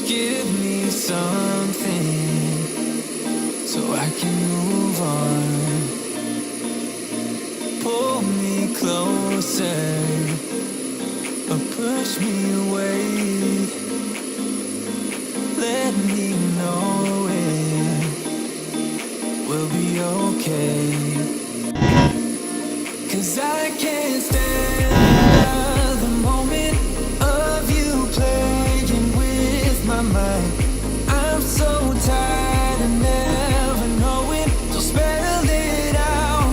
give me something so I can move on. Pull me closer or push me away. Let me know it will be okay. 'Cause I can't stand another moment of you playing with my mind. I'm so tired of never knowing, so spell it out.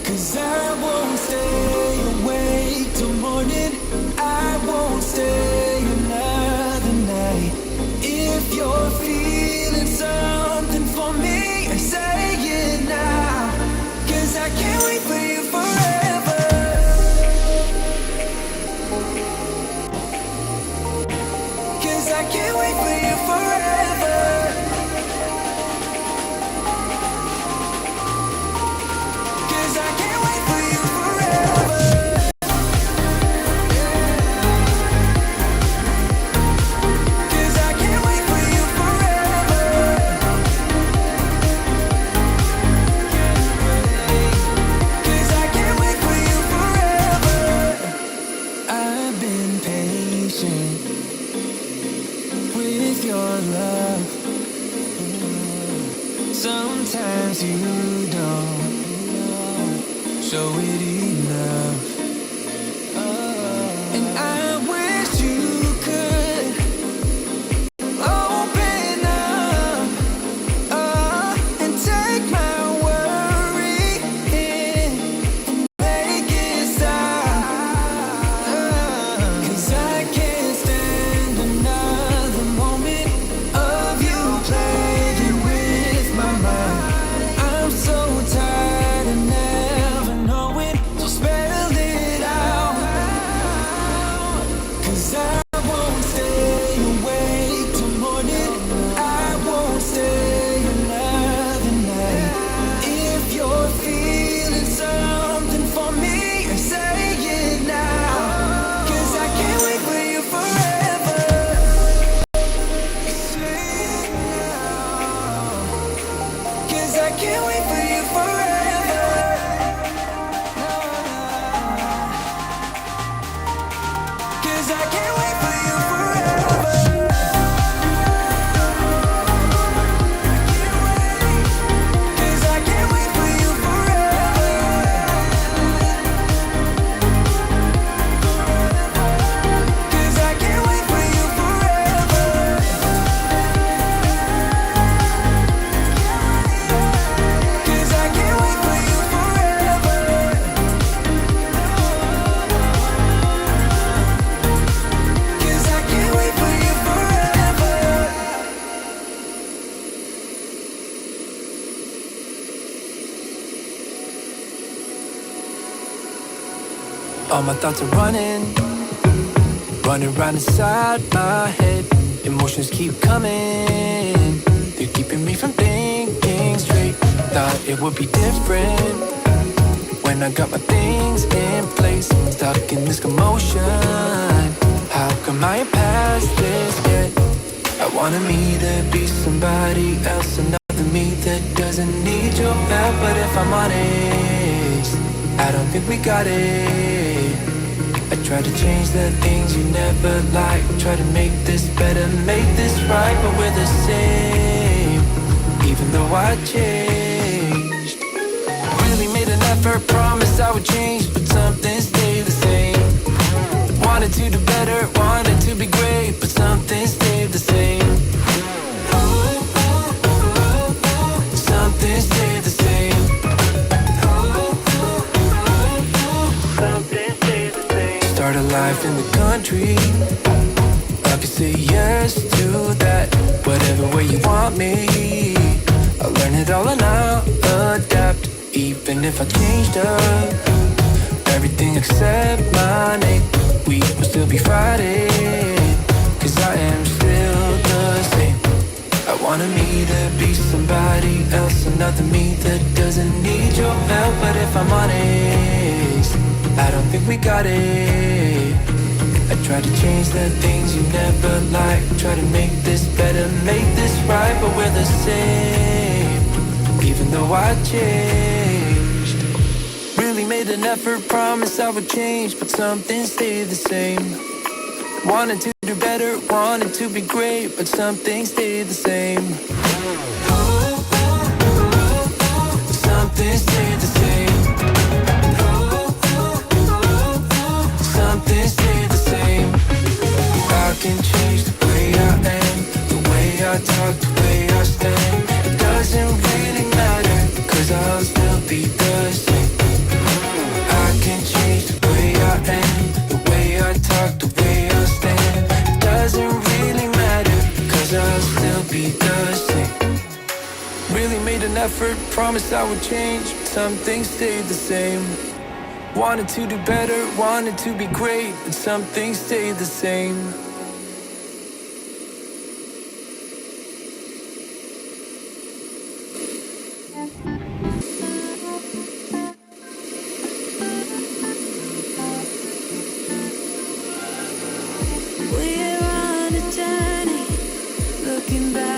'Cause I won't stay awake till morning. I won't stay another night. If you're feeling something for me, say it now. 'Cause I can't wait for you forever. 'Cause I can't wait for you forever. 'Cause I can't wait for you forever. 'Cause I can't wait for you forever. 'Cause I can't wait for you forever. I've been patient with your love. Sometimes you don't show it enough. And I wish you could open up and take my worry and make it stop. 'Cause I can't stand another moment of you playing with my mind. I'm so tired of never knowing, so spell it out. 'Cause I won't stay awake till morning. I won't stay another night. If you're feeling something for me, say it now. 'Cause I can't wait for you forever. Say it now. 'Cause I can't wait for you forever. 'Cause I can't wait for you forever. 'Cause I can't wait for you forever. 'Cause I can't wait for you forever. 'Cause I can't wait for you forever. 'Cause I can't wait for you forever. All my thoughts are running round inside my head. Emotions keep coming, they're keeping me from thinking straight. Thought it would be different when I got my things in place. Stuck in this commotion, how come I ain't past this yet? I wanted me to be somebody else, another me that doesn't need your help. But if I'm honest, I don't think we got it. I try to change the things you never liked, try to make this better, make this right, but we're the same, even though I changed. Really made an effort, promised I would change, but something stayed the same. Wanted to do better, wanted to be great, but something stayed the same. Something stayed the same. Start a life in the country, I could say yes to that. Whatever way you want me, I'll learn it all and I'll adapt. Even if I changed up everything except my name, we will still be Friday, 'cause I am still the same. I wanted me to be somebody else, another me that doesn't need your help. But if I'm honest, I don't think we got it. I I try to change the things you never liked. Try to make this better, make this right, but we're the same, even though I changed. Really made an effort, promised I would change, but something stayed the same. Wanted to do better, wanted to be great, but something stayed the same. Something stayed the same. Something stayed the same. I can change the way I am, the way I talk, the way I stand. It doesn't really matter, 'cause I'll still be the same. I can change the way I am, the way I talk, the way I stand. It doesn't really matter, 'cause I'll still be the same. Really made an effort, promised I would change, but some things stayed the same. Wanted to do better, wanted to be great, but some things stayed the same. We're on a journey, looking back.